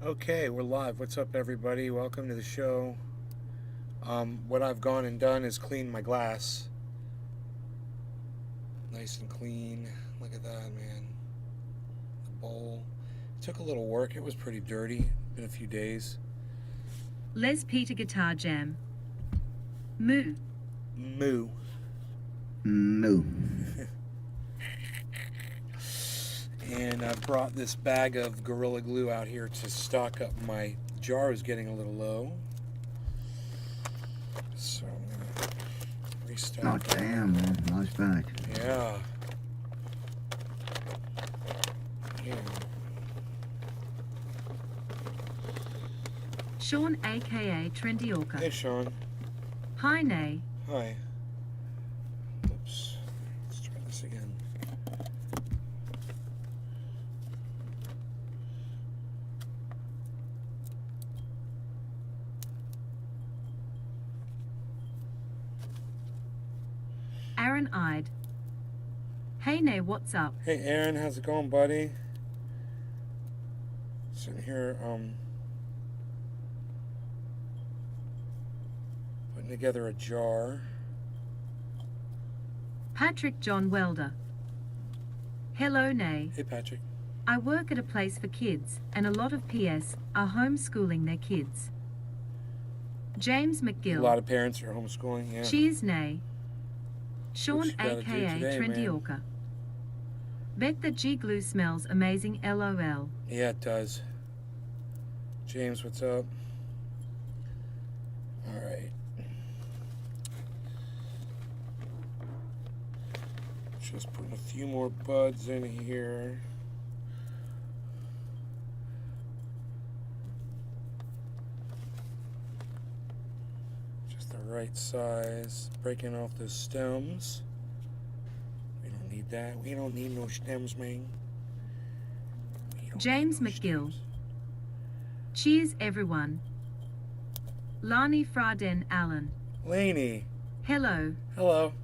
Okay, we're live. What's up, everybody? Welcome to the show. What I've gone and done is clean my glass. Nice and clean. Look at that, man. The bowl. It took a little work. It was pretty dirty. Been a few days. Les Peter Guitar Jam. Moo. Moo. Moo. And I've brought this bag of Gorilla Glue out here to stock up. My jar is getting a little low. So I'm going to restock. Oh, damn, man. Nice bag. Yeah. Yeah. Sean aka Trendy Orca. Hey, Sean. Hi Nay. Hi. Oops. Let's try this again. Aaron eyed. Hey Nay, what's up? Hey, Aaron, how's it going, buddy? Sitting here, putting together a jar. Patrick John Welder. Hello Nay. Hey, Patrick. I work at a place for kids, and a lot of PS are homeschooling their kids. James A McGill. lot of parents are homeschooling, yeah. Cheers Nay. Sean you gotta do aka today, Trendy man? Orca. Bet the G glue smells amazing LOL. Yeah, it does. James, what's up? All right. Just putting a few more buds in here. Just the right size. Breaking off the stems. We don't need that. We don't need no stems, man. We don't James need no McGill. stems. Cheers everyone. Lani Fraden Allen. Laney, Hello. hello.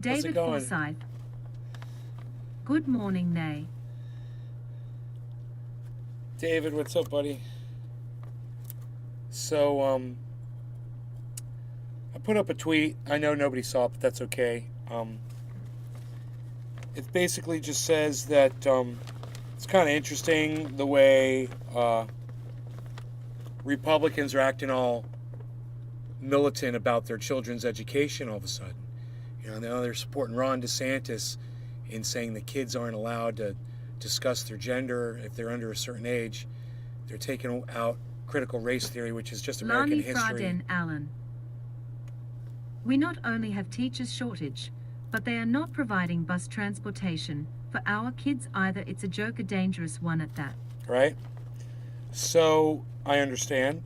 David going? Forsyth. Good morning, Nay. David, what's up, buddy? So, I put up a tweet. I know nobody saw it, but that's okay. It basically just says that it's kind of interesting the way Republicans are acting all militant about their children's education all of a sudden. You know, now they're supporting Ron DeSantis in saying the kids aren't allowed to discuss their gender if they're under a certain age. They're taking out critical race theory, which is just American Lani history. Fraden Allen. We not only have teachers shortage, but they are not providing bus transportation for our kids either. It's a joke, a dangerous one at that. Right? So, I understand.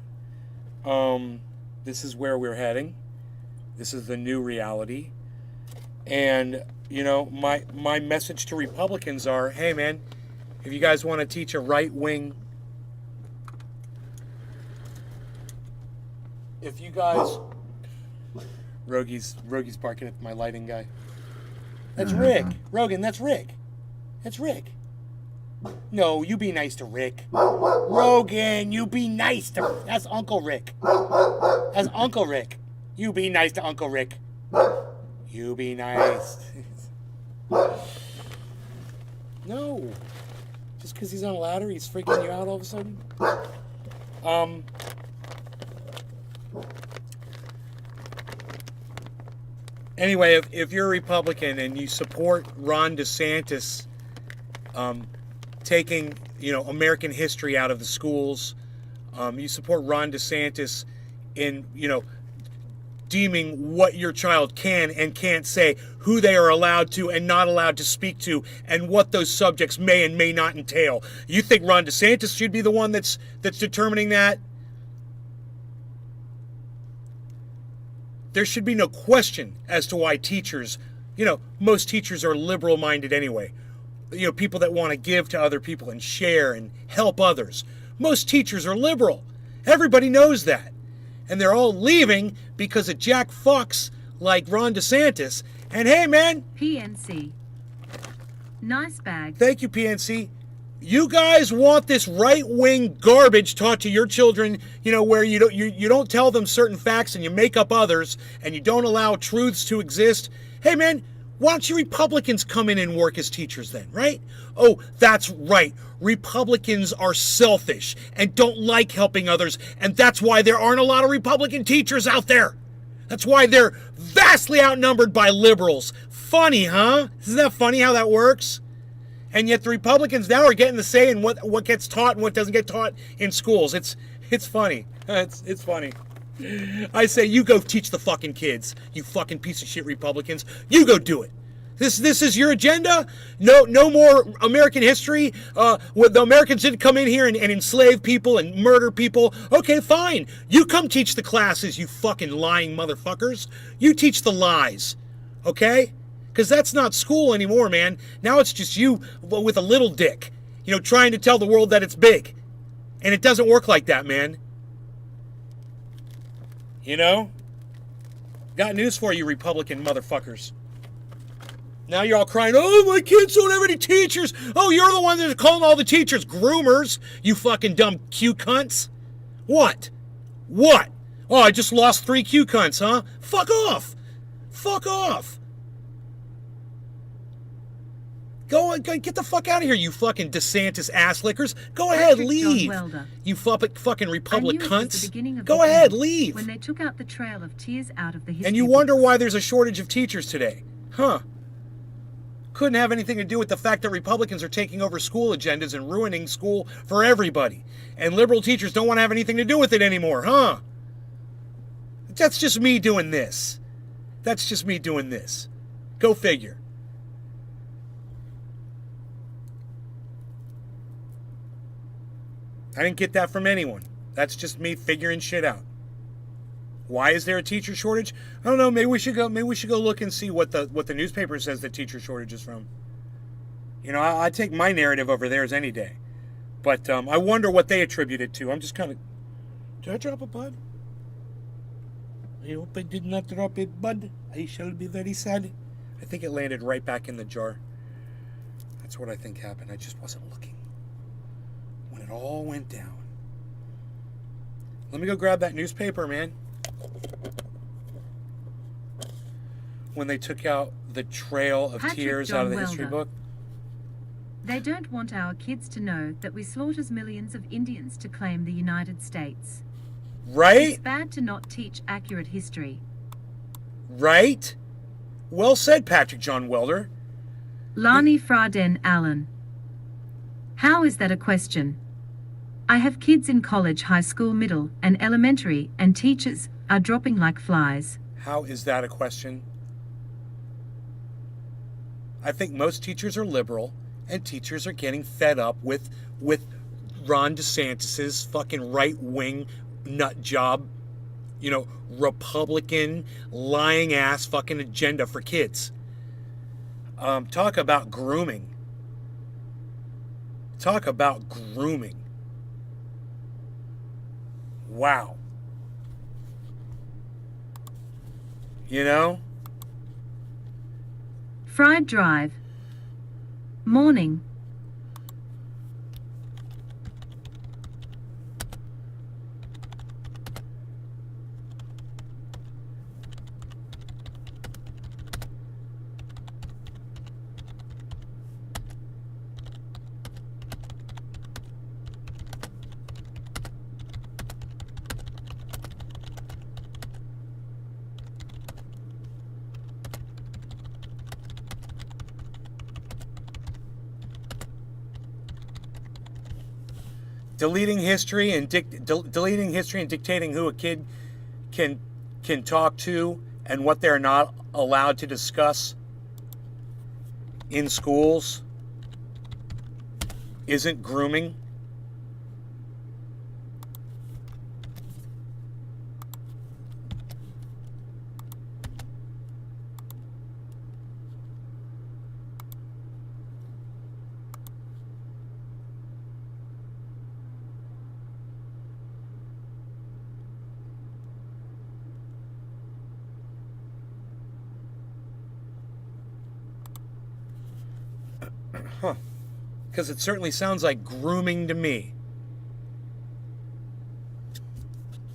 This is where we're heading. This is the new reality. And, you know, my message to Republicans are, hey, man, if you guys want to teach a right-wing... If you guys... Rogy's barking at my lighting guy. That's Rick. Rogan, that's Rick. That's Rick. No, you be nice to Rick. Rogan, you be nice to... That's Uncle Rick. That's Uncle Rick. You be nice to Uncle Rick. You be nice. No. Just because he's on a ladder, he's freaking you out all of a sudden? Anyway, if you're a Republican and you support Ron DeSantis taking, you know, American history out of the schools, you support Ron DeSantis in, you know, deeming what your child can and can't say, who they are allowed to and not allowed to speak to, and what those subjects may and may not entail. You think Ron DeSantis should be the one that's determining that? There should be no question as to why teachers, you know, most teachers are liberal-minded anyway. You know, people that want to give to other people and share and help others. Most teachers are liberal. Everybody knows that. And they're all leaving because of Jack Fox like Ron DeSantis. And hey, man. PNC. Nice bag. Thank you, PNC. You guys want this right-wing garbage taught to your children, where you don't tell them certain facts and you make up others and you don't allow truths to exist. Hey man, why don't you Republicans come in and work as teachers then, right? Oh, that's right. Republicans are selfish and don't like helping others, and that's why there aren't a lot of Republican teachers out there. That's why they're vastly outnumbered by liberals. Funny, huh? Isn't that funny how that works? And yet the Republicans now are getting the say in what gets taught and what doesn't get taught in schools. It's funny. It's funny. I say you go teach the fucking kids, you fucking piece of shit Republicans. You go do it. This is your agenda? No more American history? The Americans didn't come in here and enslave people and murder people. Okay, fine. You come teach the classes, you fucking lying motherfuckers. You teach the lies. Okay? Because that's not school anymore, man. Now it's just you with a little dick, trying to tell the world that it's big. And it doesn't work like that, man. Got news for you, Republican motherfuckers. Now you're all crying, oh, my kids don't have any teachers. Oh, you're the one that's calling all the teachers groomers, you fucking dumb Q cunts. What? Oh, I just lost 3 Q cunts, huh? Fuck off. Go get the fuck out of here, you fucking DeSantis ass lickers. Go ahead, leave. You fucking Republic cunts. Go ahead, leave. When they took out the trail of tears out of the history and you wonder why there's a shortage of teachers today. Huh. Couldn't have anything to do with the fact that Republicans are taking over school agendas and ruining school for everybody. And liberal teachers don't want to have anything to do with it anymore, huh? That's just me doing this. Go figure. I didn't get that from anyone. That's just me figuring shit out. Why is there a teacher shortage? I don't know. Maybe we should go look and see what the newspaper says the teacher shortage is from. I take my narrative over theirs any day. But I wonder what they attribute it to. I'm just kind of... Did I drop a bud? I hope I did not drop a bud. I shall be very sad. I think it landed right back in the jar. That's what I think happened. I just wasn't looking when it all went down. Let me go grab that newspaper, man. When they took out the trail of tears out of the history book. They don't want our kids to know that we slaughtered millions of Indians to claim the United States. Right? It's bad to not teach accurate history. Right? Well said, Patrick John Welder. Lani Fraden Allen. How is that a question? I have kids in college, high school, middle, and elementary, and teachers are dropping like flies. How is that a question? I think most teachers are liberal, and teachers are getting fed up with Ron DeSantis's fucking right-wing nut job, Republican lying ass fucking agenda for kids. Talk about grooming. Wow. Fried Drive. Morning. Deleting history and dictating who a kid can talk to and what they're not allowed to discuss in schools isn't grooming. Because it certainly sounds like grooming to me.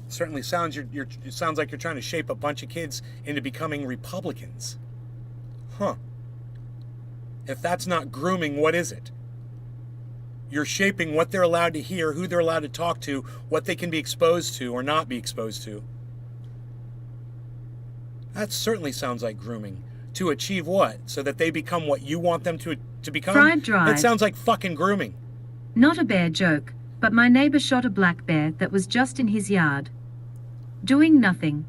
It certainly sounds it sounds like you're trying to shape a bunch of kids into becoming Republicans. Huh. If that's not grooming, what is it? You're shaping what they're allowed to hear, who they're allowed to talk to, what they can be exposed to or not be exposed to. That certainly sounds like grooming. To achieve what? So that they become what you want them to become? Fried drive. That sounds like fucking grooming. Not a bear joke, but my neighbor shot a black bear that was just in his yard, doing nothing.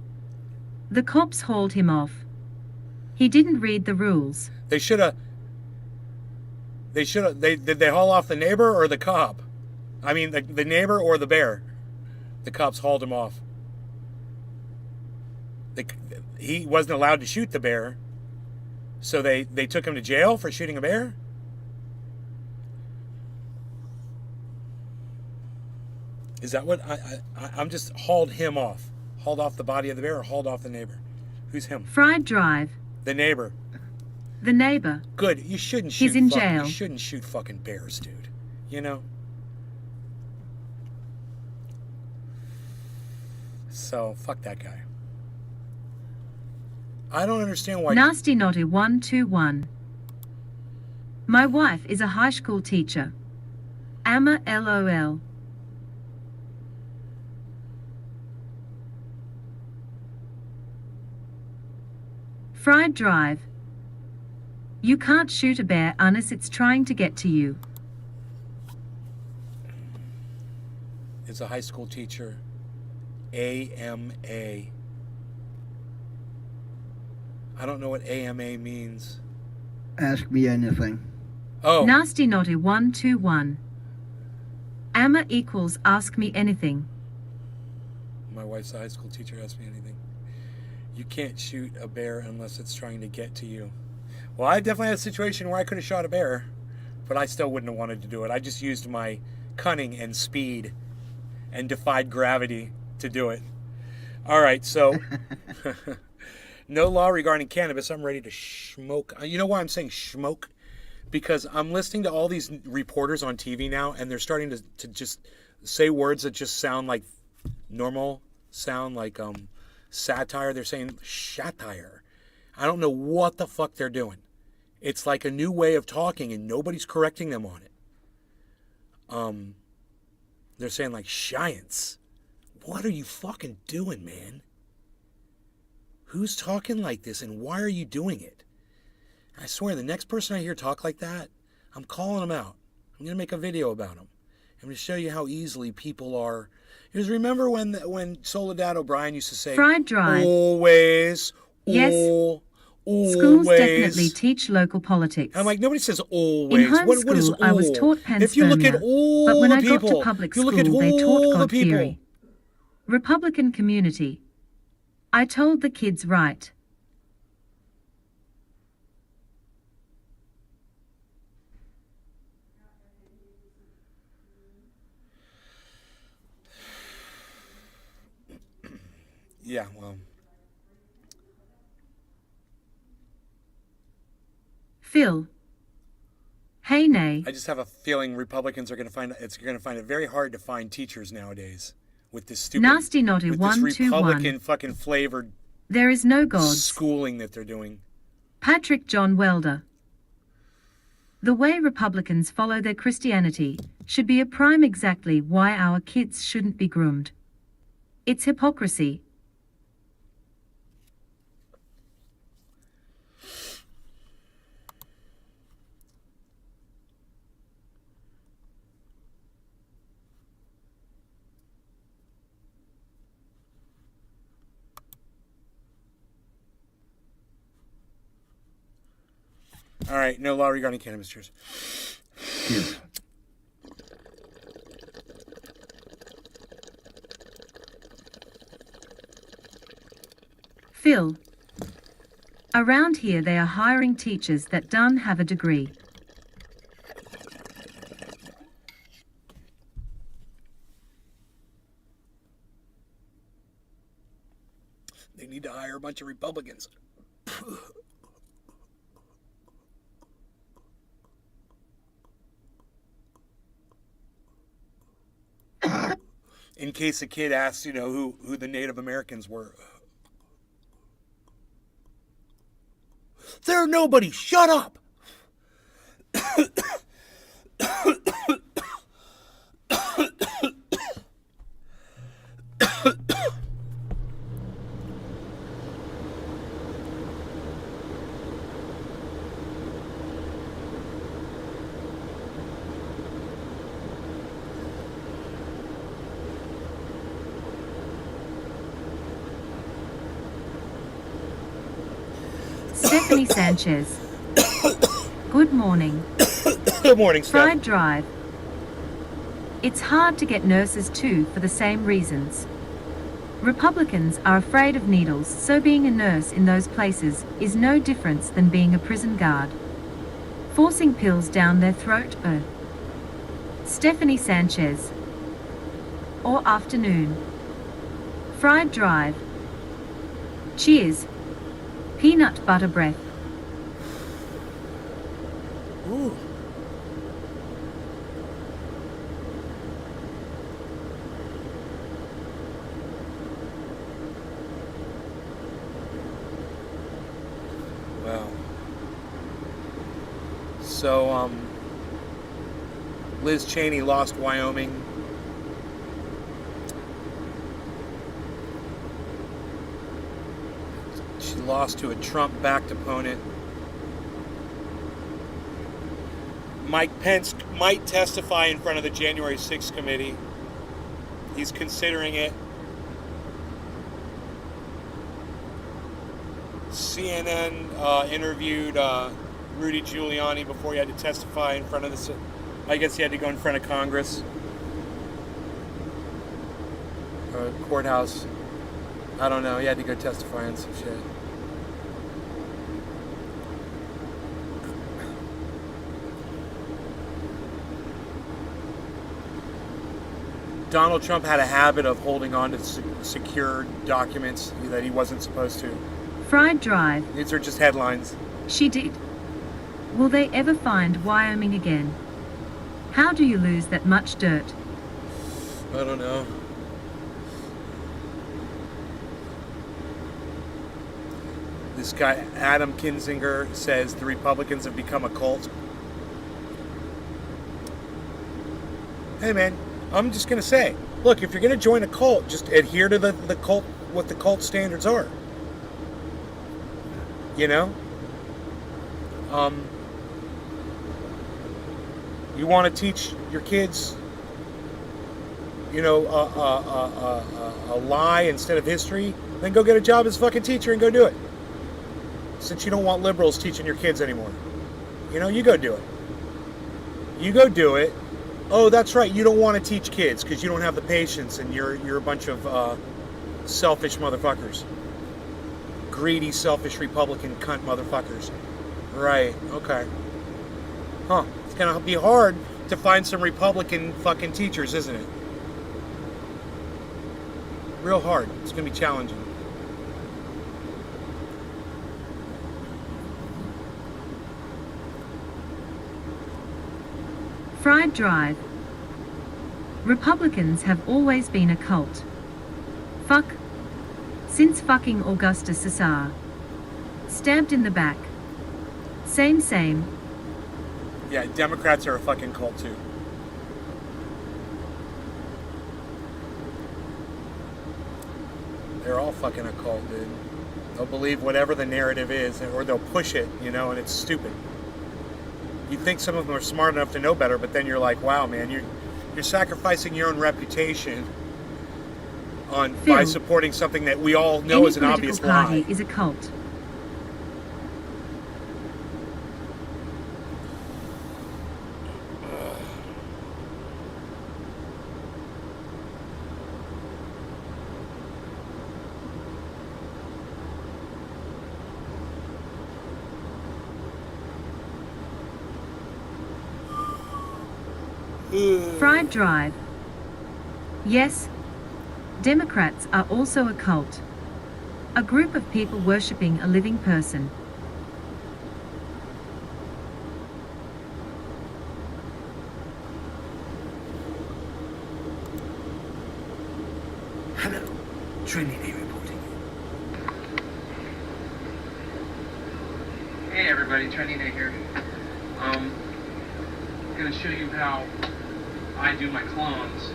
The cops hauled him off. He didn't read the rules. They should have. Did they haul off the neighbor or the cop? I mean, the neighbor or the bear? The cops hauled him off. He wasn't allowed to shoot the bear, so they took him to jail for shooting a bear? Is that what I'm just hauled him off? Hauled off the body of the bear or hauled off the neighbor? Who's him? Fried drive. The neighbor. The neighbor. Good. You shouldn't shoot. He's in jail. You shouldn't shoot fucking bears, dude. You know. So fuck that guy. I don't understand why. Nasty Naughty 121. My wife is a high school teacher. Amma LOL. Fried drive. You can't shoot a bear unless it's trying to get to you. Is a high school teacher. AMA. I don't know what AMA means. Ask me anything. Oh. Nasty Naughty 121. Amma equals ask me anything. My wife's a high school teacher. Ask me anything. You can't shoot a bear unless it's trying to get to you. Well, I definitely had a situation where I could have shot a bear, but I still wouldn't have wanted to do it. I just used my cunning and speed and defied gravity to do it. All right, so no law regarding cannabis. I'm ready to smoke. You know why I'm saying smoke? Because I'm listening to all these reporters on TV now, and they're starting to just say words that just sound like normal, sound like satire. They're saying satire. I don't know what the fuck they're doing. It's like a new way of talking, and nobody's correcting them on it. They're saying like science. What are you fucking doing, man? Who's talking like this, and why are you doing it? I swear, the next person I hear talk like that, I'm calling them out. I'm going to make a video about them. I'm going to show you how easily people are. Because remember when Soledad O'Brien used to say, Fried drive. Always, Yes. always. Schools definitely teach local politics. I'm like, nobody says always. In homeschool, what is all? I was taught panspermia, If you look at all but when the I people, got to public you school, look at they all taught the God people. theory. Republican community. I told the kids right. Yeah, well. Phil. Hey, nay. I just have a feeling Republicans are going to find it very hard to find teachers nowadays with this stupid Nasty Naughty with this 121. Republican fucking flavored There is no gods. schooling that they're doing. Patrick John Welder. The way Republicans follow their Christianity should be a prime exactly why our kids shouldn't be groomed. It's hypocrisy. All right, no law regarding cannabis. Cheers. Yes. Phil. Around here they are hiring teachers that don't have a degree. They need to hire a bunch of Republicans. in case a kid asks, who the Native Americans were. They're nobody. Shut up. Stephanie Sanchez. Good morning. Good morning, Steph. Fried Drive. It's hard to get nurses too for the same reasons. Republicans are afraid of needles, so being a nurse in those places is no difference than being a prison guard. Forcing pills down their throat. Stephanie Sanchez. Or afternoon. Fried Drive. Cheers. Peanut butter breath. Ooh. Wow. So, Liz Cheney lost Wyoming. She lost to a Trump-backed opponent. Mike Pence might testify in front of the January 6th committee. He's considering it. CNN interviewed Rudy Giuliani before he had to testify in front of the... I guess he had to go in front of Congress. Courthouse. I don't know. He had to go testify on some shit. Donald Trump had a habit of holding on to secure documents that he wasn't supposed to. Fried Drive. These are just headlines. She did. Will they ever find Wyoming again? How do you lose that much dirt? I don't know. This guy, Adam Kinzinger, says the Republicans have become a cult. Hey man, I'm just going to say, look, if you're going to join a cult, just adhere to the cult, what the cult standards are. You know? You want to teach your kids, a lie instead of history, then go get a job as a fucking teacher and go do it. Since you don't want liberals teaching your kids anymore. You go do it. You go do it. Oh, that's right, you don't want to teach kids because you don't have the patience and you're a bunch of selfish motherfuckers. Greedy, selfish Republican cunt motherfuckers. Right, okay. Huh, it's gonna be hard to find some Republican fucking teachers, isn't it? Real hard. It's gonna be challenging. Fried Drive. Republicans have always been a cult. Fuck. Since fucking Augusta Caesar. Stabbed in the back. Same. Yeah, Democrats are a fucking cult too. They're all fucking a cult, dude. They'll believe whatever the narrative is, or they'll push it, and it's stupid. You think some of them are smart enough to know better, but then you're like, wow, man, you're sacrificing your own reputation by supporting something that we all know is an obvious lie. Any political party is a cult. Fried Drive. Yes, Democrats are also a cult. A group of people worshipping a living person. Trinity reporting. Hey everybody, Trinity here. I'm gonna show you how I do my clones.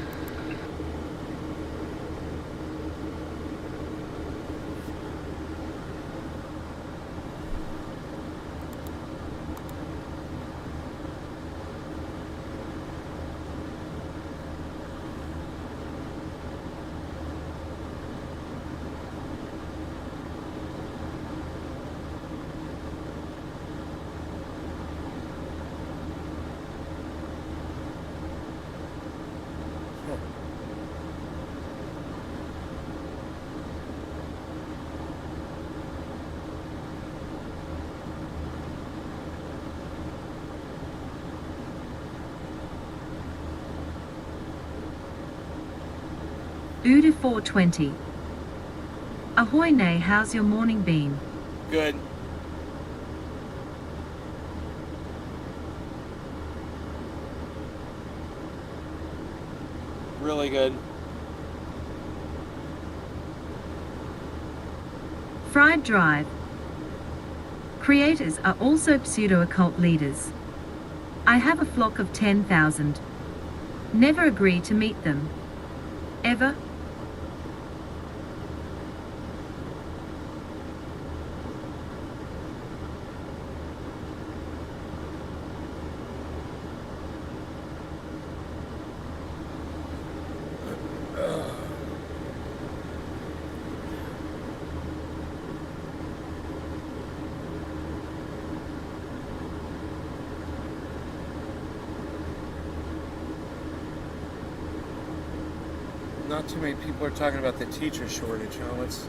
Uda 420. Ahoy nay, how's your morning been? Good. Really good. Fried Drive. Creators are also pseudo-occult leaders. I have a flock of 10,000. Never agree to meet them. Ever? Not too many people are talking about the teacher shortage, huh? Let's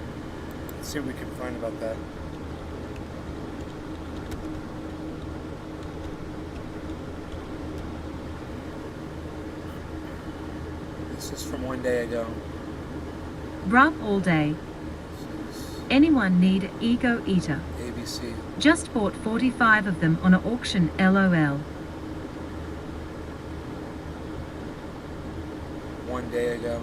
see what we can find about that. This is from one day ago. Bruh all day. Anyone need a ego eater? ABC. Just bought 45 of them on an auction, LOL. One day ago.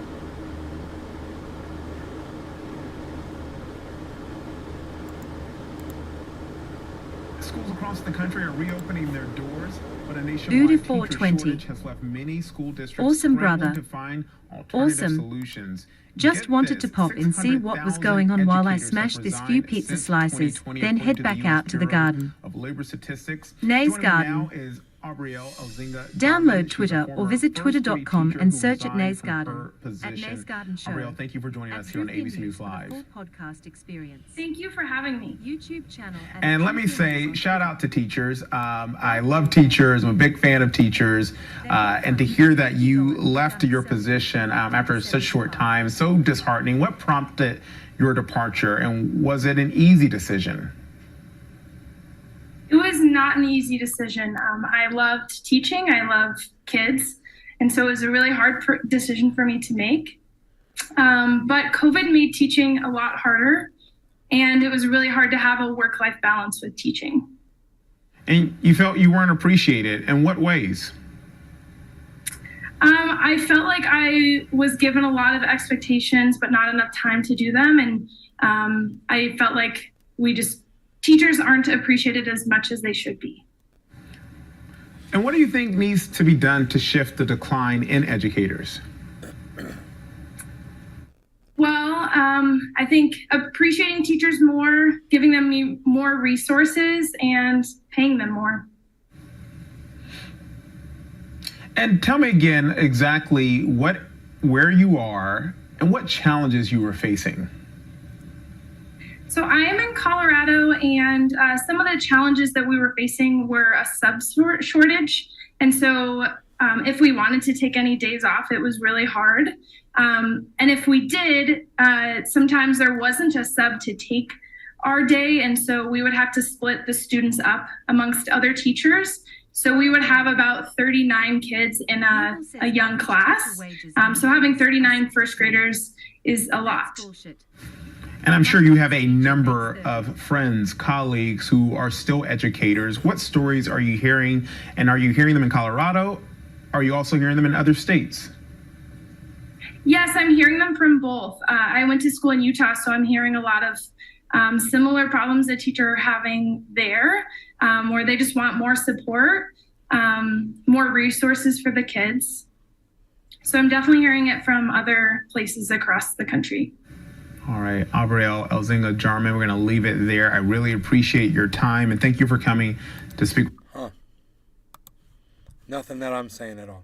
Schools across the country are reopening their doors, but a Uda nationwide teacher 420. shortage has left many school districts Awesome, scrambling brother. to find alternative Awesome. solutions. Just Get wanted this, to pop and see what was going on while I smashed this few pizza slices, 2020, then head according back to the out US to the Bureau garden. Of Labor Statistics. Nays Joining me Garden. now is Aubrielle Elzinga Download Garland. She's a Twitter or former visit first-grade twitter.com teacher and who search at resigned Nays from Garden. her At position. Nays Garden Show. Aubrielle, thank you for joining At us here on Truth in ABC News for the Live. full podcast experience. Thank you for having me. YouTube channel. And let me say, shout out to teachers. I love teachers. I'm a big fan of teachers. And to hear that you left your position after such short time, so disheartening. What prompted your departure, and was it an easy decision? It was not an easy decision. I loved teaching. I love kids. And so it was a really hard decision for me to make. But COVID made teaching a lot harder. And it was really hard to have a work-life balance with teaching. And you felt you weren't appreciated. In what ways? I felt like I was given a lot of expectations, but not enough time to do them. And I felt like teachers aren't appreciated as much as they should be. And what do you think needs to be done to shift the decline in educators? Well, I think appreciating teachers more, giving them more resources, and paying them more. And tell me again exactly where you are and what challenges you were facing. So I am in Colorado, and some of the challenges that we were facing were a sub shortage. And so if we wanted to take any days off, it was really hard. And if we did, sometimes there wasn't a sub to take our day. And so we would have to split the students up amongst other teachers. So we would have about 39 kids in a young class. So having 39 first graders is a lot. And I'm sure you have a number of friends, colleagues who are still educators. What stories are you hearing? And are you hearing them in Colorado? Are you also hearing them in other states? Yes, I'm hearing them from both. I went to school in Utah, so I'm hearing a lot of similar problems that teachers are having there, where they just want more support, more resources for the kids. So I'm definitely hearing it from other places across the country. All right, Abrielle Elzinga-Jarman, we're going to leave it there. I really appreciate your time, and thank you for coming to speak. Nothing that I'm saying at all.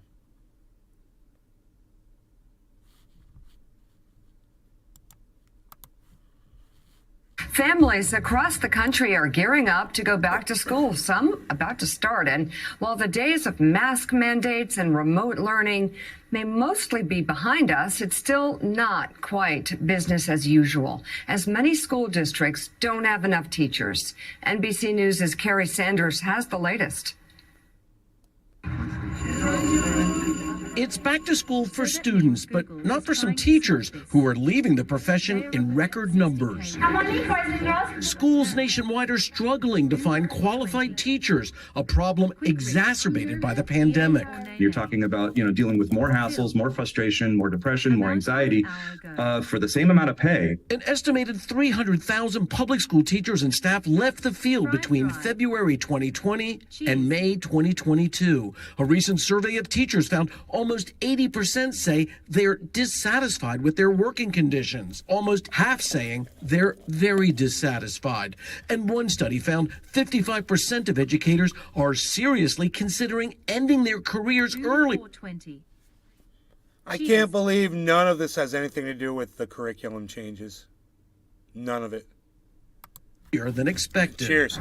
Families across the country are gearing up to go back to school, some about to start. And while the days of mask mandates and remote learning may mostly be behind us, it's still not quite business as usual, as many school districts don't have enough teachers. NBC News' Carrie Sanders has the latest. It's back to school for students, but not for some teachers who are leaving the profession in record numbers. Schools nationwide are struggling to find qualified teachers, a problem exacerbated by the pandemic. You're talking about, dealing with more hassles, more frustration, more depression, more anxiety for the same amount of pay. An estimated 300,000 public school teachers and staff left the field between February 2020 and May 2022. A recent survey of teachers found almost 80% say they're dissatisfied with their working conditions, almost half saying they're very dissatisfied. And one study found 55% of educators are seriously considering ending their careers early. I can't believe none of this has anything to do with the curriculum changes. None of it. Than expected. Cheers.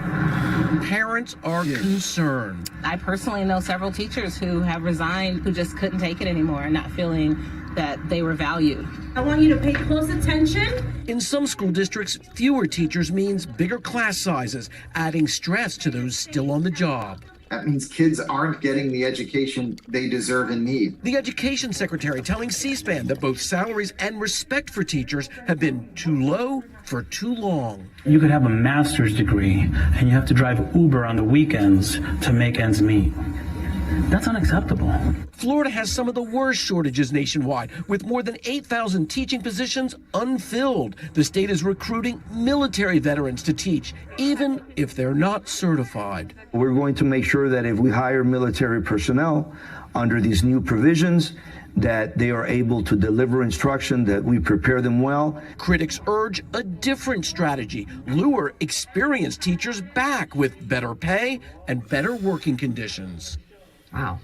Parents are concerned. I personally know several teachers who have resigned, who just couldn't take it anymore, not feeling that they were valued. I want you to pay close attention. In some school districts, fewer teachers means bigger class sizes, adding stress to those still on the job. That means kids aren't getting the education they deserve and need. The education secretary telling C-SPAN that both salaries and respect for teachers have been too low for too long. You could have a master's degree and you have to drive Uber on the weekends to make ends meet. That's unacceptable. Florida has some of the worst shortages nationwide, with more than 8,000 teaching positions unfilled. The state is recruiting military veterans to teach, even if they're not certified. We're going to make sure that if we hire military personnel under these new provisions, that they are able to deliver instruction, that we prepare them well. Critics urge a different strategy, lure experienced teachers back with better pay and better working conditions. Wow.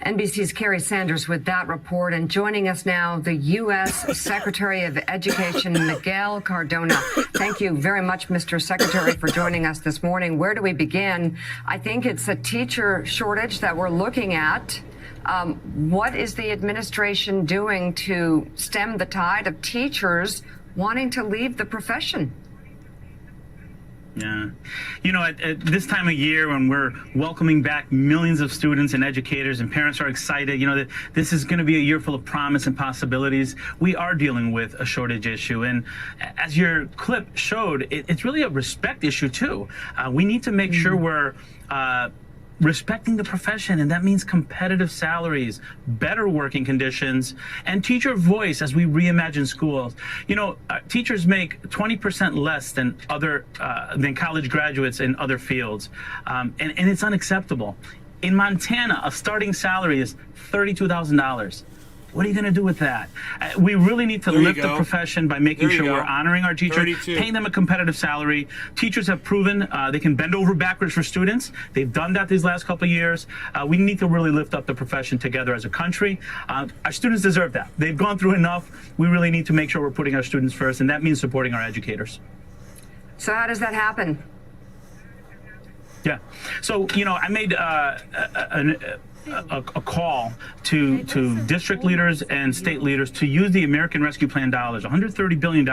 NBC's Carrie Sanders with that report. And joining us now, the U.S. Secretary of Education, Miguel Cardona. Thank you very much, Mr. Secretary, for joining us this morning. Where do we begin? I think it's a teacher shortage that we're looking at. What is the administration doing to stem the tide of teachers wanting to leave the profession? Yeah. At this time of year when we're welcoming back millions of students and educators and parents are excited, that this is going to be a year full of promise and possibilities, we are dealing with a shortage issue. And as your clip showed, it's really a respect issue, too. We need to make sure we're respecting the profession, and that means competitive salaries, better working conditions, and teacher voice as we reimagine schools. Teachers make 20% less than than college graduates in other fields, and it's unacceptable. In Montana, a starting salary is $32,000. What are you going to do with that? We really need to lift the profession by making sure we're honoring our teachers, paying them a competitive salary. Teachers have proven they can bend over backwards for students. They've done that these last couple of years. We need to really lift up the profession together as a country. Our students deserve that. They've gone through enough. We really need to make sure we're putting our students first, and that means supporting our educators. So how does that happen? Yeah. So, I made a call to district leaders and state leaders to use the American Rescue Plan dollars, $130 billion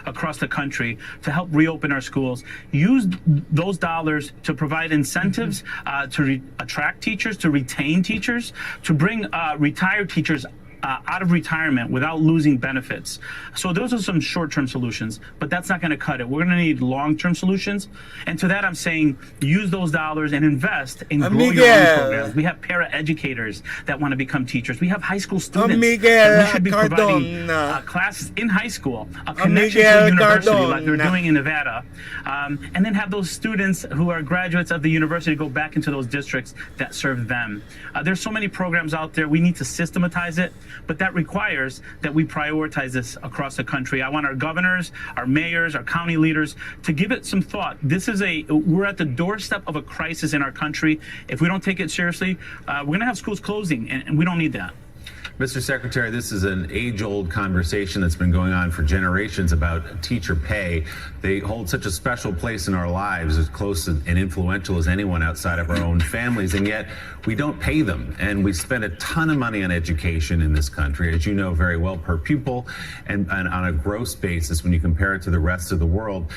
across the country, to help reopen our schools. Use those dollars to provide incentives to attract teachers, to retain teachers, to bring retired teachers out of retirement without losing benefits. So those are some short-term solutions, but that's not going to cut it. We're going to need long-term solutions. And to that, I'm saying use those dollars and invest in growing your own programs. We have para-educators that want to become teachers. We have high school students that we should be providing classes in high school, a connection to a university like they're doing in Nevada, and then have those students who are graduates of the university go back into those districts that serve them. There's so many programs out there. We need to systematize it, but that requires that we prioritize this across the country. I want our governors, our mayors, our county leaders to give it some thought. We're at the doorstep of a crisis in our country. If we don't take it seriously, we're going to have schools closing, and we don't need that. Mr. Secretary, this is an age-old conversation that's been going on for generations about teacher pay. They hold such a special place in our lives, as close and influential as anyone outside of our own families, and yet we don't pay them. And we spend a ton of money on education in this country, as you know very well, per pupil and on a gross basis when you compare it to the rest of the world.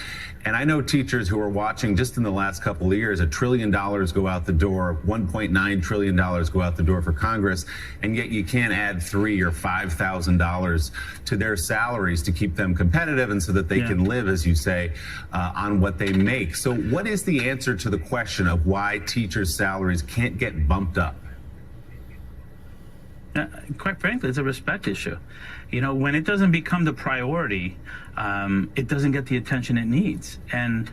And I know teachers who are watching just in the last couple of years, $1 trillion go out the door, $1.9 trillion go out the door for Congress, and yet you can't add $3,000 or $5,000 to their salaries to keep them competitive and so that they can live, as you say, on what they make. So what is the answer to the question of why teachers' salaries can't get bumped up? Quite frankly, it's a respect issue. You know, when it doesn't become the priority, it doesn't get the attention it needs. And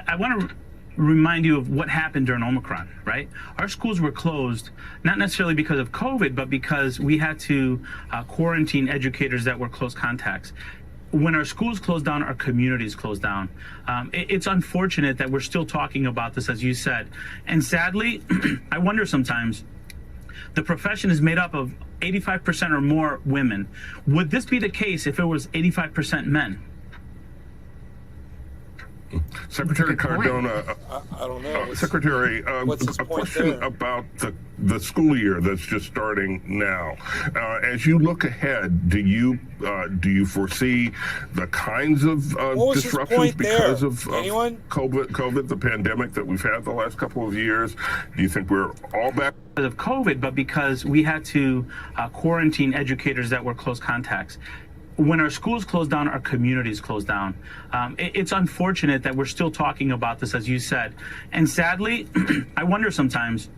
I want to remind you of what happened during Omicron, right? Our schools were closed, not necessarily because of COVID, but because we had to quarantine educators that were close contacts. When our schools closed down, our communities closed down. It's unfortunate that we're still talking about this, as you said. And sadly, I wonder sometimes, the profession is made up of 85% or more women. Would this be the case if it was 85% men? Secretary Cardona, I don't know. Secretary, a question about the school year that's just starting now. As you look ahead, do you foresee the kinds of disruptions because of COVID, the pandemic that we've had the last couple of years? Do you think we're all back? Because of COVID, but because we had to quarantine educators that were close contacts. When our schools closed down, our communities closed down. It's unfortunate that we're still talking about this, as you said. And sadly, I wonder sometimes,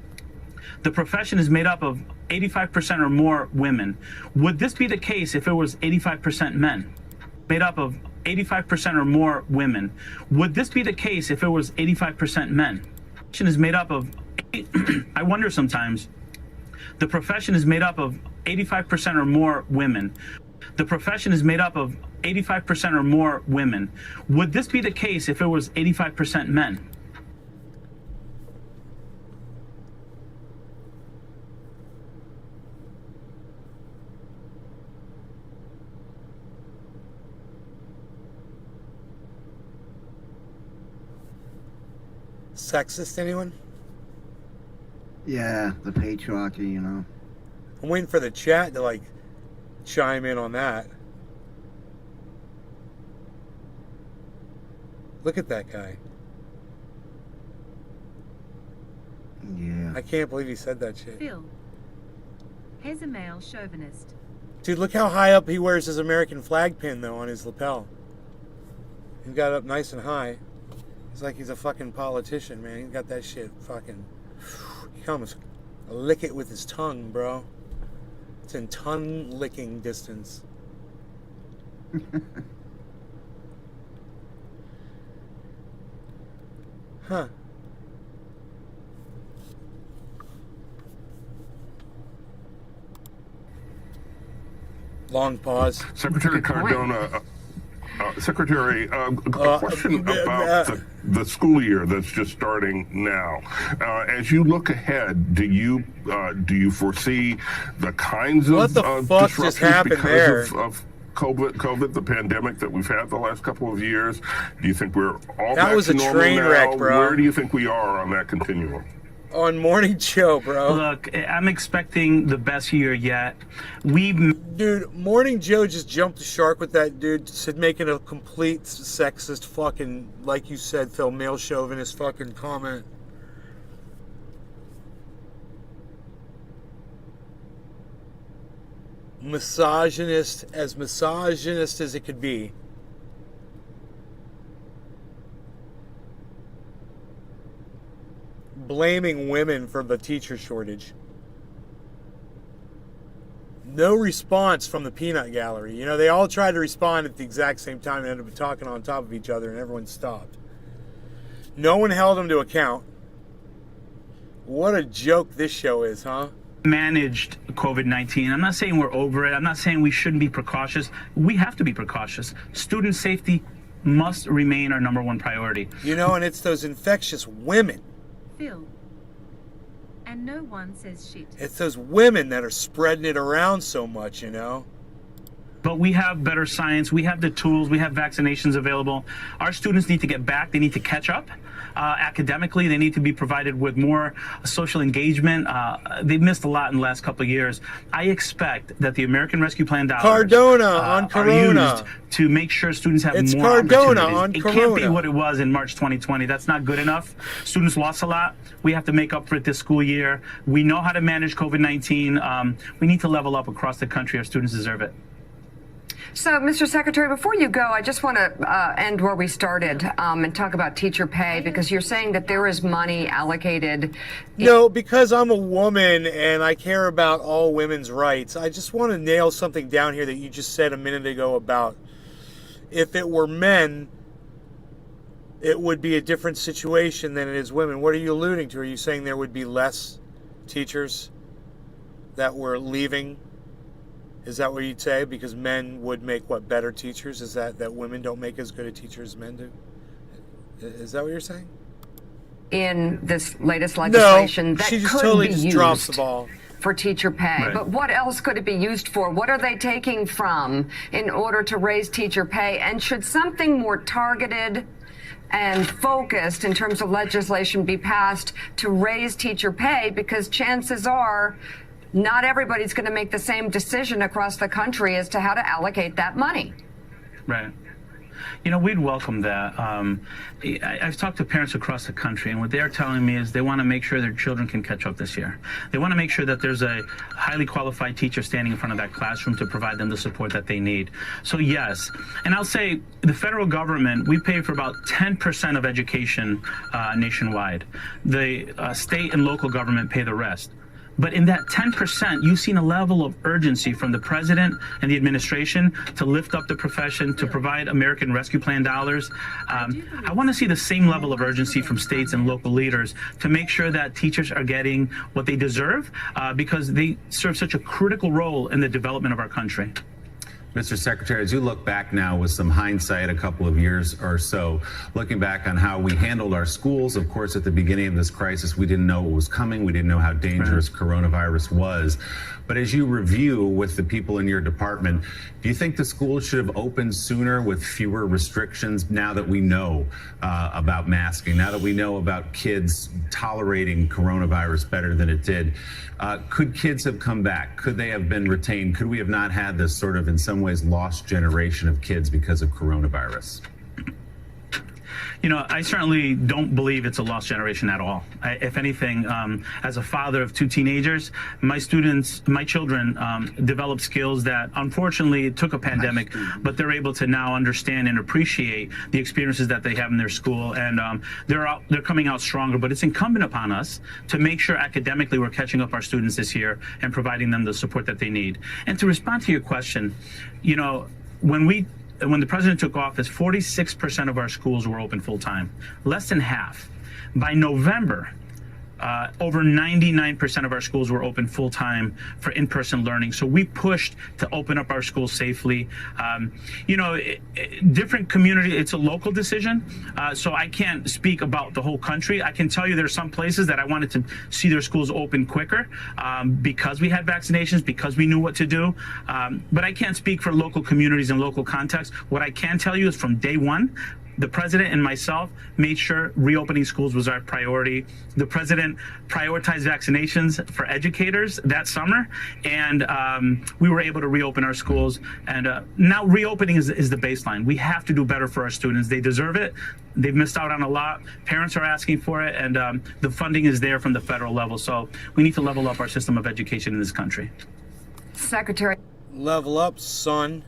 the profession is made up of 85% or more women. Would this be the case if it was 85% men? Made up of 85% or more women. Would this be the case if it was 85% men? The profession is made up of, I wonder sometimes, the profession is made up of 85% or more women. The profession is made up of 85% or more women. Would this be the case if it was 85% men? Sexist, anyone? Yeah, the patriarchy, you know. I'm waiting for the chat to, like, chime in on that. Look at that guy. Yeah. I can't believe he said that shit. Phil. Here's a male chauvinist. Dude, look how high up he wears his American flag pin, though, on his lapel. He got it up nice and high. It's like he's a fucking politician, man. He got that shit fucking... He can almost lick it with his tongue, bro. It's in tongue licking distance. Huh. Long pause. Secretary Cardona, Secretary, a question about the school year that's just starting now. As you look ahead, do you foresee the kinds of disruptions because of COVID, the pandemic that we've had the last couple of years? Do you think we're all back to normal train now? wreck, bro. Where do you think we are on that continuum? On Morning Joe, bro. Look, I'm expecting the best year yet. Dude, Morning Joe just jumped the shark with that dude, said making a complete sexist fucking, like you said, Phil, male chauvinist fucking comment. misogynist as it could be. Blaming women for the teacher shortage. No response from the peanut gallery. You know, they all tried to respond at the exact same time and ended up talking on top of each other, and everyone stopped. No one held them to account. What a joke this show is, huh? Managed COVID-19. I'm not saying we're over it. I'm not saying we shouldn't be precautious. We have to be precautious. Student safety must remain our number one priority. You know, and it's those infectious women. Phil. And no one says shit. It's those women that are spreading it around so much, you know. But we have better science. We have the tools. We have vaccinations available. Our students need to get back. They need to catch up. Academically, they need to be provided with more social engagement. They've missed a lot in the last couple of years. I expect that the American Rescue Plan dollars Cardona on Corona are used to make sure students have it's more Cardona opportunities. on It Corona. can't be what it was in March 2020. That's not good enough. Students lost a lot. We have to make up for it this school year. We know how to manage COVID-19. We need to level up across the country. Our students deserve it. So, Mr. Secretary, before you go, I just want to end where we started and talk about teacher pay, because you're saying that there is money allocated. No, because I'm a woman and I care about all women's rights, I just want to nail something down here that you just said a minute ago about if it were men, it would be a different situation than it is women. What are you alluding to? Are you saying there would be less teachers that were leaving? Is that what you'd say? Because men would make, what, better teachers? Is that women don't make as good a teacher as men do? Is that what you're saying? In this latest legislation, no, that she just could totally be just used drops the ball. For teacher pay. Right. But what else could it be used for? What are they taking from in order to raise teacher pay? And should something more targeted and focused in terms of legislation be passed to raise teacher pay? Because chances are not everybody's going to make the same decision across the country as to how to allocate that money. Right. You know, we'd welcome that. I've talked to parents across the country, and what they're telling me is they want to make sure their children can catch up this year. They want to make sure that there's a highly qualified teacher standing in front of that classroom to provide them the support that they need. So yes, and I'll say the federal government, we pay for about 10% of education nationwide. The state and local government pay the rest. But in that 10%, you've seen a level of urgency from the president and the administration to lift up the profession, to provide American Rescue Plan dollars. I want to see the same level of urgency from states and local leaders to make sure that teachers are getting what they deserve because they serve such a critical role in the development of our country. Mr. Secretary, as you look back now with some hindsight, a couple of years or so, looking back on how we handled our schools, of course, at the beginning of this crisis, we didn't know what was coming. We didn't know how dangerous coronavirus was. But as you review with the people in your department, do you think the schools should have opened sooner with fewer restrictions now that we know about masking, now that we know about kids tolerating coronavirus better than it did? Could kids have come back? Could they have been retained? Could we have not had this sort of, in some ways, lost generation of kids because of coronavirus? You know, I certainly don't believe it's a lost generation at all. If anything, as a father of 2 teenagers, my children developed skills that unfortunately it took a pandemic, but they're able to now understand and appreciate the experiences that they have in their school, and they're coming out stronger. But it's incumbent upon us to make sure academically we're catching up our students this year and providing them the support that they need. And to respond to your question, you know, when the president took office, 46% of our schools were open full time, less than half. By November, over 99% of our schools were open full time for in-person learning. So we pushed to open up our schools safely. You know, different community, it's a local decision. So I can't speak about the whole country. I can tell you there's some places that I wanted to see their schools open quicker because we had vaccinations, because we knew what to do. But I can't speak for local communities and local contexts. What I can tell you is from day one, the president and myself made sure reopening schools was our priority. The president prioritized vaccinations for educators that summer, and we were able to reopen our schools. And now reopening is the baseline. We have to do better for our students. They deserve it. They've missed out on a lot. Parents are asking for it, and the funding is there from the federal level. So we need to level up our system of education in this country. Secretary. Level up, son.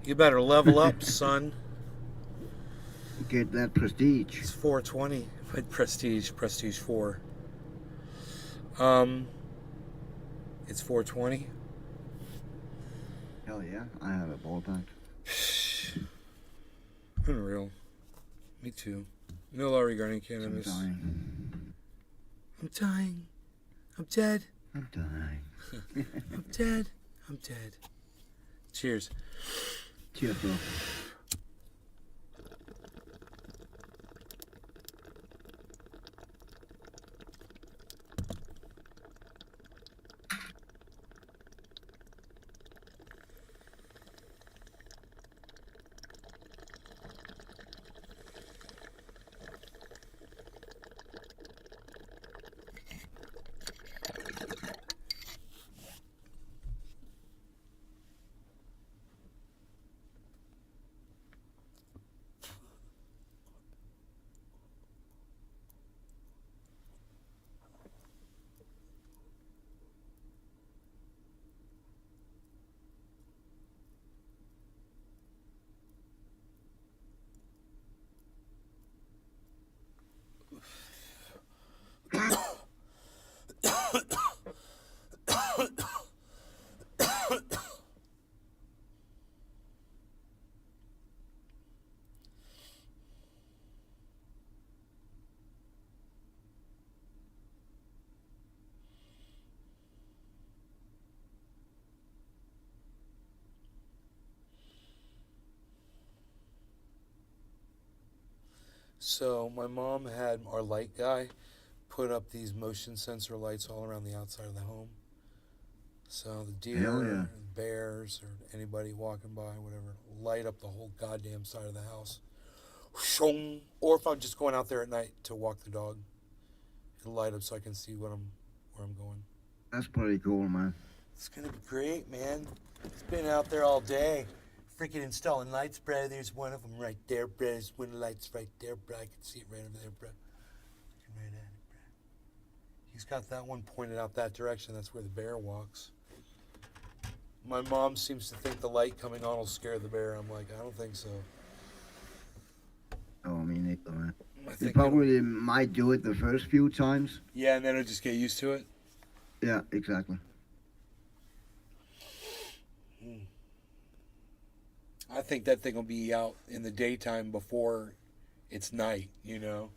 You better level up, son. Get that prestige. It's 420. Prestige 4. It's 420. Hell yeah, I have a ballpark. Unreal. Me too. No law regarding cannabis. I'm dying. I'm dead. I'm dying. I'm dead. I'm dead. Cheers. Cheers, bro. So my mom had our light guy put up these motion sensor lights all around the outside of the home. So the deer, or bears, or anybody walking by, whatever, light up the whole goddamn side of the house. Or if I'm just going out there at night to walk the dog, it'll light up so I can see where I'm going. That's pretty cool, man. It's gonna be great, man. It's been out there all day. Freaking installing lights, bro. There's one of them right there, bro. There's one of the lights right there, bro. I can see it right over there, bro. Looking right at it, bro. He's got that one pointed out that direction. That's where the bear walks. My mom seems to think the light coming on will scare the bear. I'm like, I don't think so. Oh, I mean, they probably might do it the first few times. Yeah, and then it'll just get used to it. Yeah, exactly. I think that thing will be out in the daytime before it's night, you know?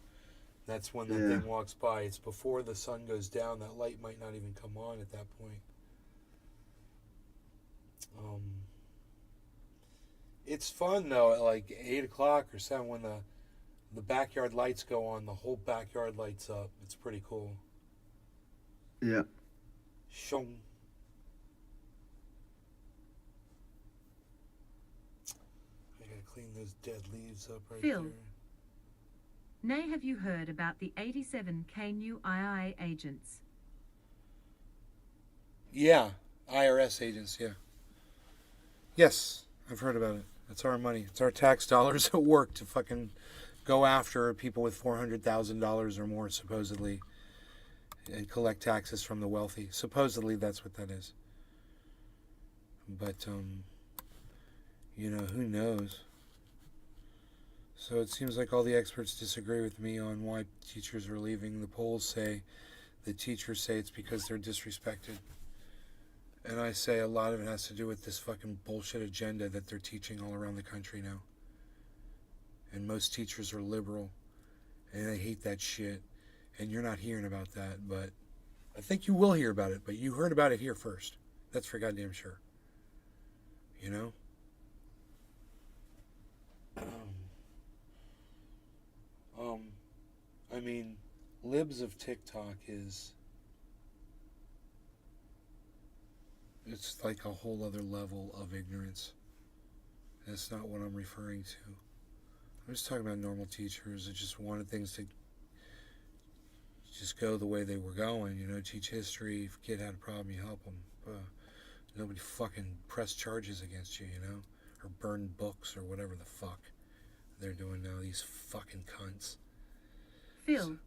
That's when the thing walks by. It's before the sun goes down. That light might not even come on at that point. It's fun, though, at like 8 o'clock or 7 when the backyard lights go on. The whole backyard lights up. It's pretty cool. Yeah. Shong. Clean those dead leaves up right Phil. there. Nay, have you heard about the 87K new IRA agents? Yeah, IRS agents, yeah. Yes, I've heard about it. It's our money. It's our tax dollars at work to fucking go after people with $400,000 or more, supposedly, and collect taxes from the wealthy. Supposedly, that's what that is. But, you know, who knows? So it seems like all the experts disagree with me on why teachers are leaving. The polls say, the teachers say it's because they're disrespected. And I say a lot of it has to do with this fucking bullshit agenda that they're teaching all around the country now. And most teachers are liberal, and they hate that shit. And you're not hearing about that, but I think you will hear about it, but you heard about it here first. That's for goddamn sure. You know? I mean, libs of TikTok is, it's like a whole other level of ignorance. That's not what I'm referring to. I'm just talking about normal teachers that just wanted things to just go the way they were going, you know, teach history. If a kid had a problem, you help them. Nobody fucking press charges against you, you know, or burn books or whatever the fuck they're doing now, these fucking cunts. Phil.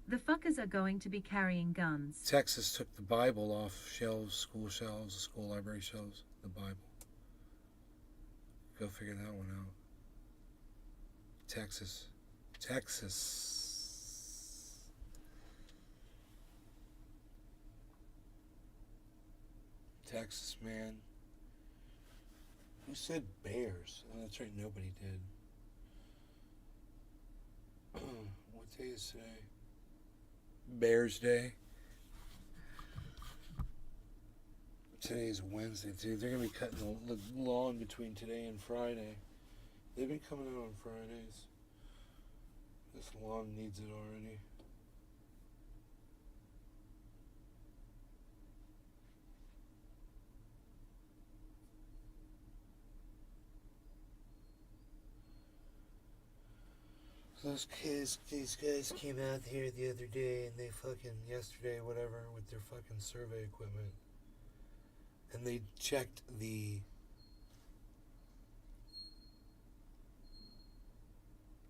The fuckers are going to be carrying guns. Texas took the Bible off shelves, school library shelves, the Bible. Go figure that one out. Texas. Texas, man. Who said bears? Oh, that's right, nobody did. What day is today? Bears Day. Today's Wednesday, dude. They're gonna be cutting the lawn between today and Friday. They've been coming out on Fridays. This lawn needs it already. These guys came out here the other day, and they yesterday, whatever, with their fucking survey equipment. And they checked the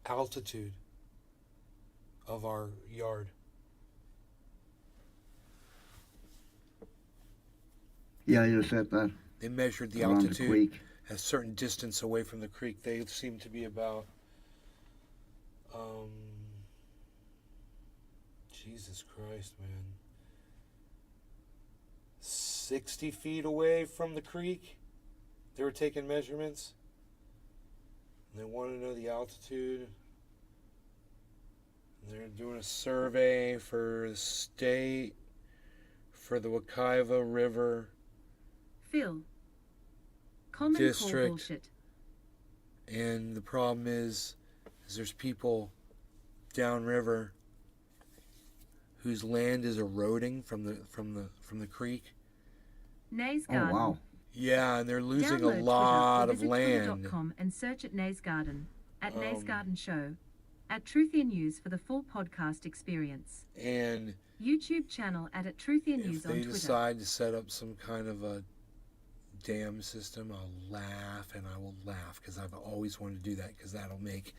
altitude of our yard. Yeah, you said that. They measured the Around the altitude creek. at a certain distance away from the creek. They seem to be about, Jesus Christ, man, 60 feet away from the creek. They were taking measurements. And they want to know the altitude. And they're doing a survey for the state, for the Wekiva River Phil. Common core District. bullshit. And the problem is there's people downriver whose land is eroding from the creek. Nays Oh, Garden. wow. Yeah, and they're losing Download a lot Twitter of or visit land. Twitter.com and search at Nays Garden, at Nays Um, Garden Show, at Truthier News for the full podcast experience. And YouTube channel at Truthier if News on they Twitter. decide to set up some kind of a dam system, I'll laugh, and I will laugh because I've always wanted to do that, because that'll make,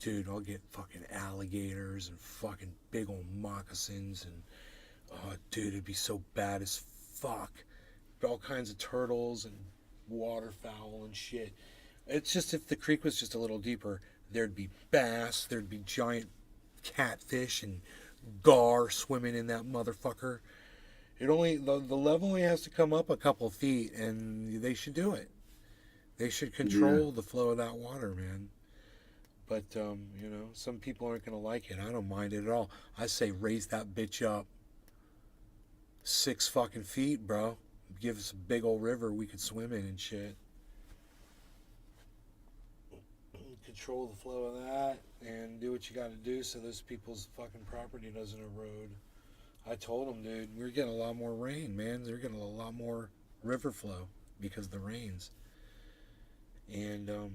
dude, I'll get fucking alligators and fucking big old moccasins, and oh, dude, it'd be so bad as fuck. All kinds of turtles and waterfowl and shit. It's just, if the creek was just a little deeper, there'd be bass, there'd be giant catfish and gar swimming in that motherfucker. The level only has to come up a couple feet, and they should do it. They should control the flow of that water, man. But some people aren't gonna like it. I don't mind it at all. I say raise that bitch up 6 fucking feet, bro. Give us a big old river we could swim in and shit. Control the flow of that and do what you got to do so those people's fucking property doesn't erode. I told them, dude, we're getting a lot more rain, man. They're getting a lot more river flow because of the rains. And the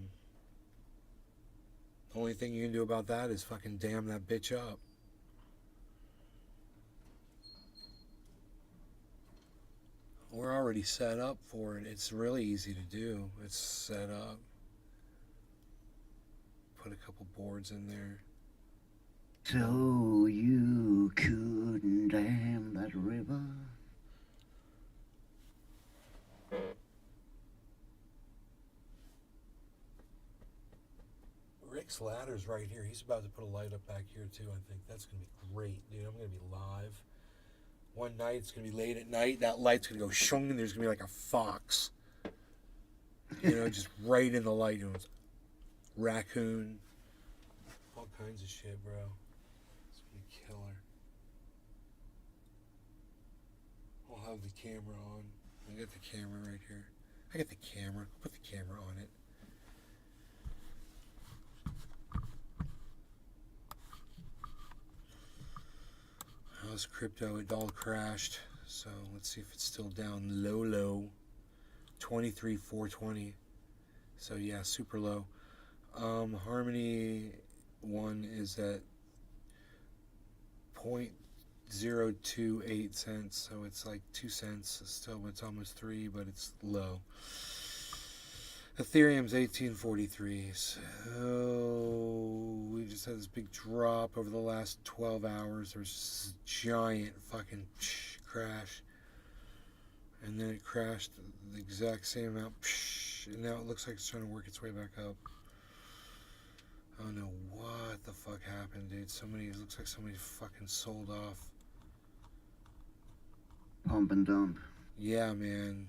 only thing you can do about that is fucking dam that bitch up. We're already set up for it. It's really easy to do. It's set up. Put a couple boards in there. So you couldn't dam that river? Rick's ladder's right here. He's about to put a light up back here too, I think. That's going to be great, dude. I'm going to be live. One night, it's going to be late at night. That light's going to go shung, and there's going to be like a fox. Just right in the light. Raccoon. All kinds of shit, bro. It's going to be killer. I'll have the camera on. I got the camera right here. I got the camera. I'll put the camera on it. How's crypto? It all crashed. So let's see if it's still down low. 23,420. So yeah, super low. Harmony 1 is at 0.028 cents. So it's like 2 cents. It's almost 3, but it's low. Ethereum's 1843. So we just had this big drop over the last 12 hours. There was this giant fucking crash. And then it crashed the exact same amount. And now it looks like it's trying to work its way back up. I don't know what the fuck happened, dude. It looks like somebody fucking sold off. Pump and dump. Yeah, man.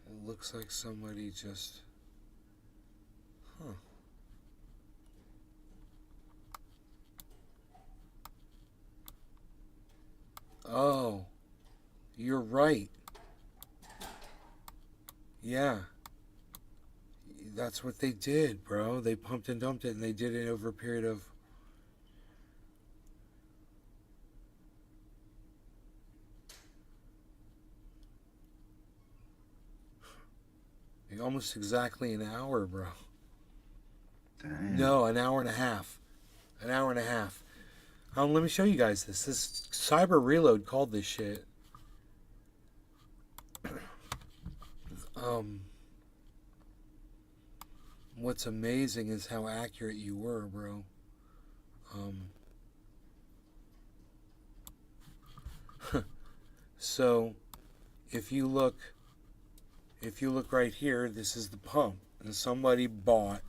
It looks like somebody just... Huh. Oh. You're right. Yeah. That's what they did, bro. They pumped and dumped it, and they did it over a period of... almost exactly an hour, bro. Damn. No, an hour and a half. An hour and a half. Let me show you guys this. This Cyber Reload called this shit. What's amazing is how accurate you were, bro. So, if you look right here, this is the pump, and somebody bought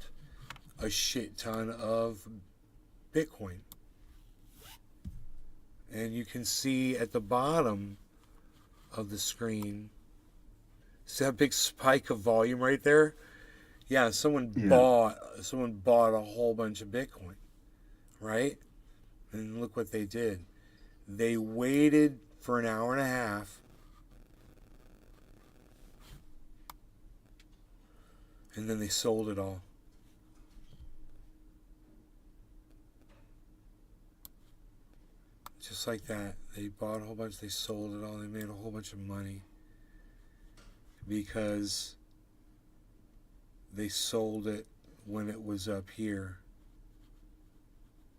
a shit ton of Bitcoin. And you can see at the bottom of the screen, see that big spike of volume right there? Yeah, someone bought a whole bunch of Bitcoin, right? And look what they did. They waited for an hour and a half, and then they sold it all. Just like that. They bought a whole bunch, they sold it all, they made a whole bunch of money because they sold it when it was up here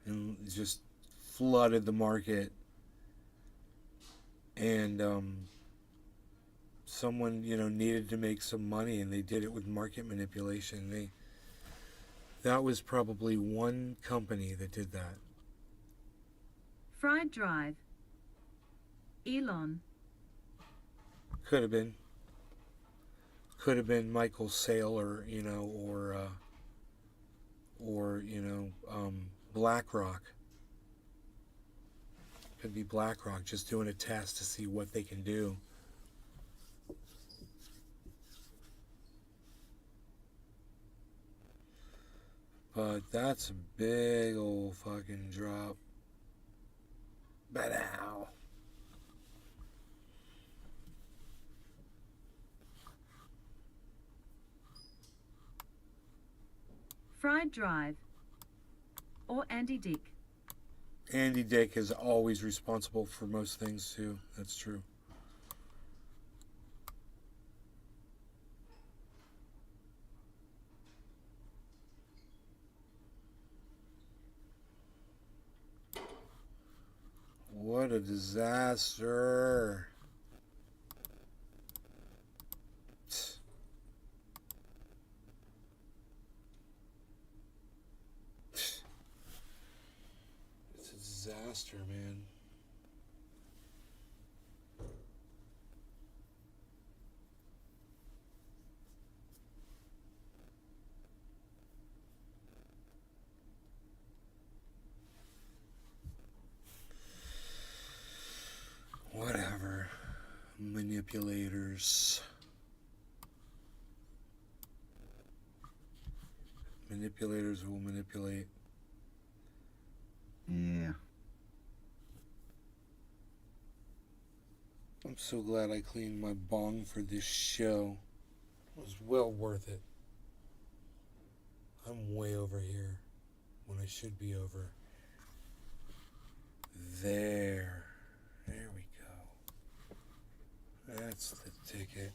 and just flooded the market. And someone, needed to make some money, and they did it with market manipulation. That was probably one company that did that. Fried Drive. Elon. Could have been Michael Saylor, or BlackRock. Could be BlackRock just doing a test to see what they can do. But that's a big old fucking drop. But ow. Fried Drive. Or Andy Dick. Andy Dick is always responsible for most things too. That's true. What a disaster. It's a disaster, man. Whatever. Manipulators. Manipulators will manipulate. Yeah. I'm so glad I cleaned my bong for this show. It was well worth it. I'm way over here when I should be over there. There we go. That's the ticket.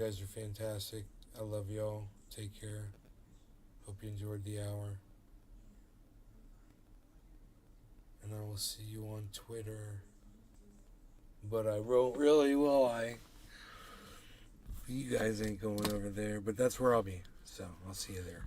guys are fantastic. I love y'all. Take care. Hope you enjoyed the hour. And I will see you on Twitter. But I wrote, really will I? You guys ain't going over there, but that's where I'll be. So I'll see you there.